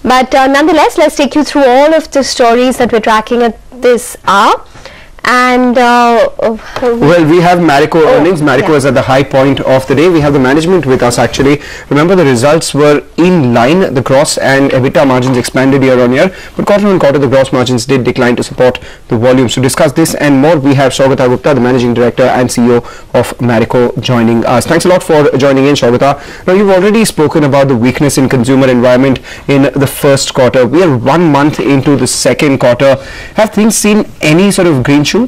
But nonetheless, let's take you through all of the stories that we're tracking at this hour. And well, we have Marico earnings. Marico is at the high point of the day. We have the management with us actually. Remember, the results were in line. The gross and EBITDA margins expanded year on year, but quarter on quarter the gross margins did decline to support the volumes. To discuss this and more, we have Saugata Gupta, the managing director and CEO of Marico, joining us. Thanks a lot for joining in, Saugata. Now, you've already spoken about the weakness in consumer environment in the first quarter. We are 1 month into the second quarter. Have things seen any sort of green shoots? I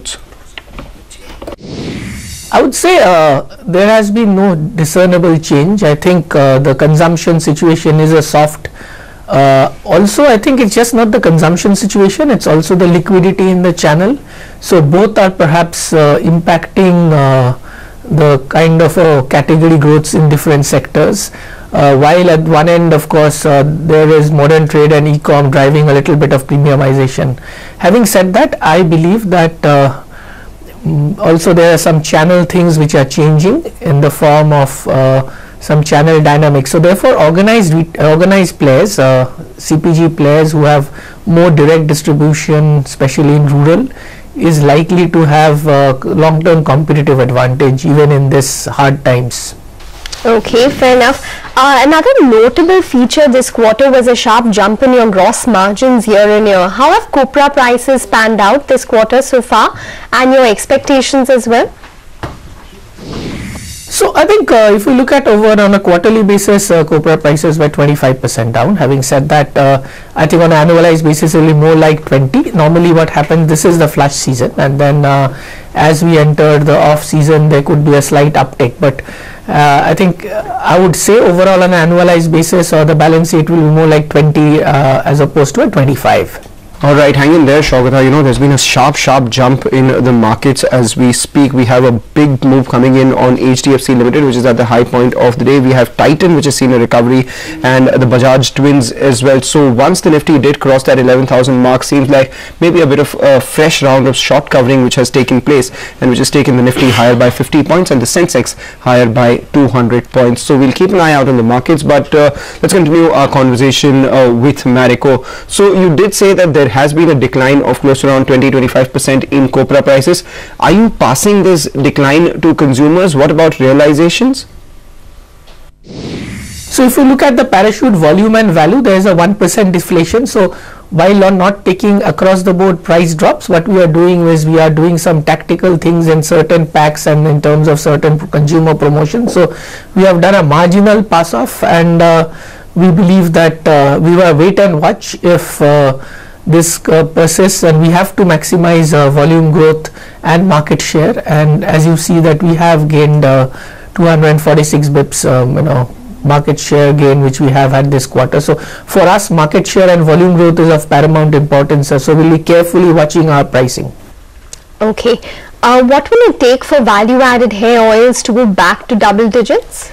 would say there has been no discernible change. I think the consumption situation is a soft. Also, I think it's just not the consumption situation, it's also the liquidity in the channel. So both are perhaps impacting the kind of category growths in different sectors. While at one end, of course, there is modern trade and e-com driving a little bit of premiumization. Having said that, I believe that also there are some channel things which are changing in the form of some channel dynamics. So therefore, organized players, CPG players who have more direct distribution, especially in rural, is likely to have long-term competitive advantage even in this hard times. Okay, fair enough. Another notable feature this quarter was a sharp jump in your gross margins year on year. How have copra prices panned out this quarter so far, and your expectations as well? So I think if we look at over on a quarterly basis, copra prices were 25% down. Having said that, I think on an annualized basis it will be more like 20. Normally what happens, this is the flush season, and then as we enter the off season there could be a slight uptick, but I think I would say overall on an annualized basis the balance sheet will be more like 20 as opposed to a 25. All right, hang in there, Saugata. You know, there's been a sharp jump in the markets as we speak. We have a big move coming in on HDFC Limited, which is at the high point of the day. We have Titan, which has seen a recovery, and the Bajaj Twins as well. So once the Nifty did cross that 11,000 mark, seems like maybe a bit of a fresh round of short covering which has taken place, and which has taken the Nifty higher by 50 points and the Sensex higher by 200 points. So we'll keep an eye out on the markets, but let's continue our conversation with Marico. So you did say that there has been a decline of close to around 20-25% in copra prices. Are you passing this decline to consumers? What about realizations? So if you look at the parachute volume and value, there is a 1% deflation. So while on not taking across the board price drops, what we are doing is we are doing some tactical things in certain packs and in terms of certain consumer promotions. So we have done a marginal pass off, and we believe that we will wait and watch if this persists, and we have to maximize volume growth and market share. And as you see that we have gained 246 bips market share gain which we have had this quarter. So for us, market share and volume growth is of paramount importance, so we'll be carefully watching our pricing. Okay, what will it take for value added hair oils to go back to double digits?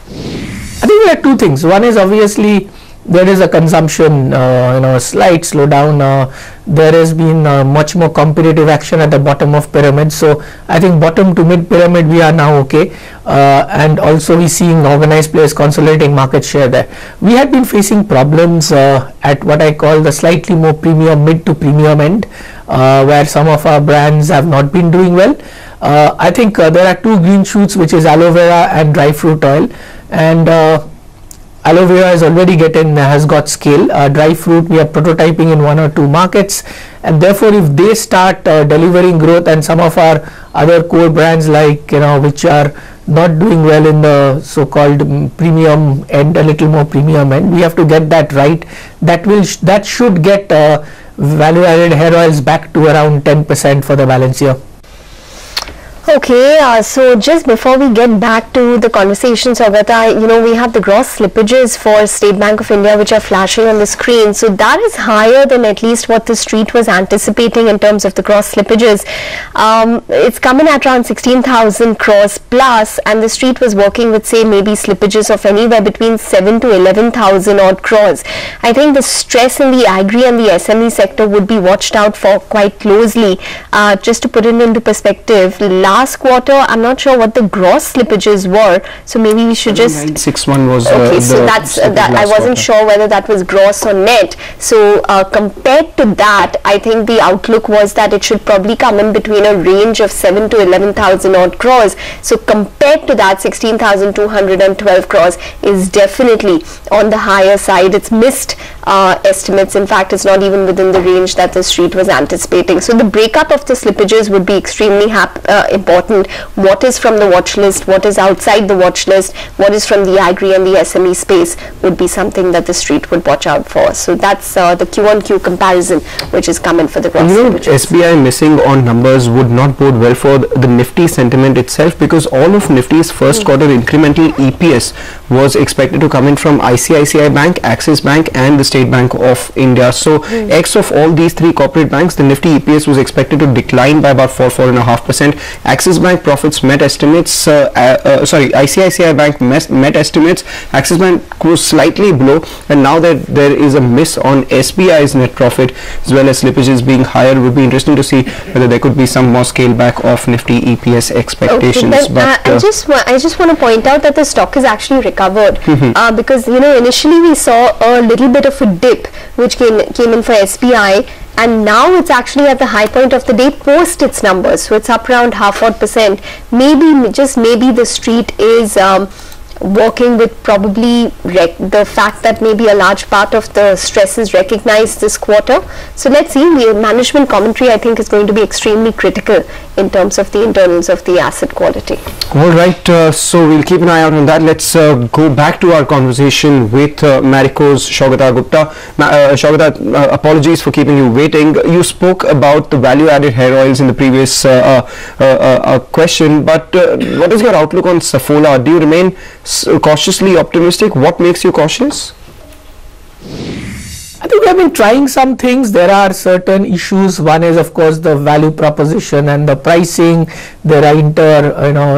I think there are two things. One is obviously there is a consumption, a slight slowdown. There has been much more competitive action at the bottom of pyramid. So I think bottom to mid pyramid we are now okay, and also we seeing organized players consolidating market share there. We had been facing problems at what I call the slightly more premium, mid to premium end, where some of our brands have not been doing well. I think there are two green shoots, which is aloe vera and dry fruit oil, and aloe vera has already has got scale. Dry fruit we are prototyping in 1 or 2 markets, and therefore if they start delivering growth, and some of our other core brands like which are not doing well in the so-called premium end, a little more premium end, we have to get that right. That should get value added hair oils back to around 10% for the balance year. Okay, so just before we get back to the conversation, Saugata, we have the gross slippages for State Bank of India which are flashing on the screen. So that is higher than at least what the street was anticipating in terms of the gross slippages. It's coming at around 16,000 crores plus, and the street was working with, say, maybe slippages of anywhere between 7 to 11,000 odd crores. I think the stress in the agri and the SME sector would be watched out for quite closely. Just to put it into perspective, last quarter. I'm not sure what the gross slippages were, so maybe we should just 961 was okay, so that's that. I wasn't quarter. sure whether that was gross or net. So compared to that, I think the outlook was that it should probably come in between a range of 7 to 11,000 odd crores. So compared to that, 16,212 crores is definitely on the higher side. It's missed estimates. In fact, it's not even within the range that the street was anticipating. So the breakup of the slippages would be extremely important. What is from the watch list, what is outside the watch list, what is from the agri and the SME space would be something that the street would watch out for. So that's the Q-on-Q comparison which is coming for the gross slippages. SBI missing on numbers would not bode well for the Nifty sentiment itself, because all of Nifty's first quarter incremental EPS was expected to come in from ICICI Bank, Axis Bank and the State Bank of India. So X of all these three corporate banks, the Nifty EPS was expected to decline by about 4.5%. Axis Bank profits met estimates, ICICI Bank met estimates, Axis Bank was slightly below, and now that there is a miss on SBI's net profit as well as slippages being higher, it would be interesting to see whether there could be some more scale back of Nifty EPS expectations. Okay, but I just want to point out that the stock is actually recovered because initially we saw a little bit of a dip which came in for SBI, and now it's actually at the high point of the day post its numbers, so it's up around 0.5%. Maybe, just maybe, the street is working with probably the fact that maybe a large part of the stress is recognized this quarter. So let's see. The management commentary, I think, is going to be extremely critical in terms of the internals of the asset quality. All right, so we'll keep an eye out on that. Let's go back to our conversation with Marico's Saugata Gupta. Saugata, apologies for keeping you waiting. You spoke about the value-added hair oils in the previous question, but what is your outlook on Saffola? Do you remain cautiously optimistic? What makes you cautious? I think we have been trying some things. There are certain issues. One is, of course, the value proposition and the pricing. There are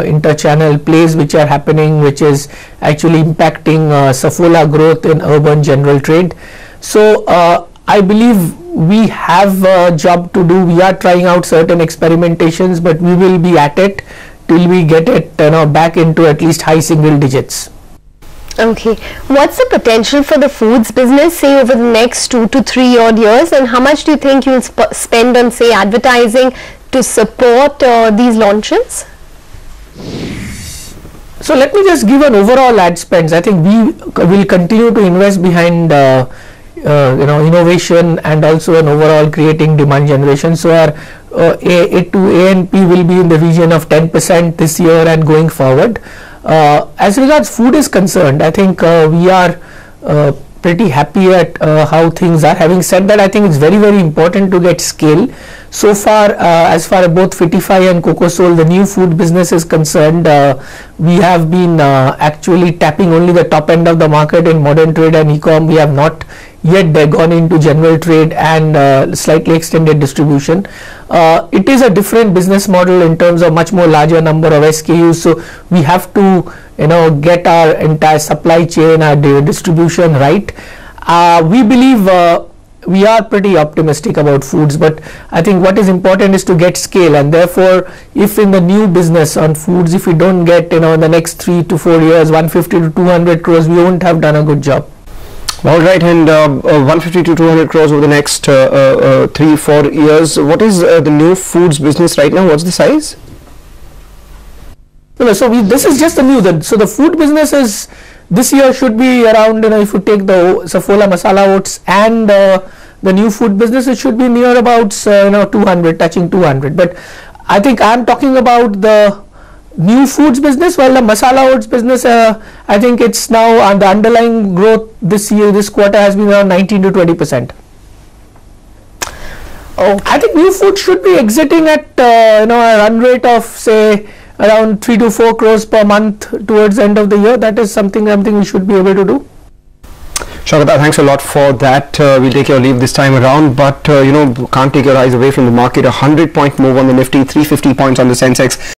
inter-channel plays which are happening, which is actually impacting Saffola growth in urban general trade. So I believe we have a job to do. We are trying out certain experimentations, but we will be at it till we get it back into at least high single digits. Okay, what's the potential for the foods business, say, over the next 2 to 3 odd years, and how much do you think you'll spend on, say, advertising to support these launches? So let me just give an overall ad spends. I think we will continue to invest behind innovation and also an overall creating demand generation. So our A&P will be in the region of 10% this year and going forward. As regards food is concerned, I think we are pretty happy at how things are. Having said that, I think it's very, very important to get scale. So far, as far as both Fitify and Cocosol, the new food business is concerned, we have been actually tapping only the top end of the market in modern trade and e-com. We have not yet gone into general trade and slightly extended distribution. It is a different business model in terms of much more larger number of SKUs, so we have to get our entire supply chain, our distribution right. We believe we are pretty optimistic about foods, but I think what is important is to get scale, and therefore if in the new business on foods, if we don't get in the next 3 to 4 years 150 to 200 crores, we won't have done a good job. All right, and 150 to 200 crores over the next 3-4 years. What is the new foods business right now? What's the size? So this is just the new. So the food business is this year should be around, if you take the Saffola masala oats and the new food business, it should be near about 200, touching 200. But I think I am talking about the new foods business, while the masala oats business, I think it's now the underlying growth this quarter has been around 19 to 20%. Oh, I think new food should be exiting at a run rate of, say, around 3 to 4 crores per month towards the end of the year. That is something we should be able to do. Saugata, thanks a lot for that. We'll take your leave this time around, but can't take your eyes away from the market. 100-point move on the Nifty, 350 points on the Sensex.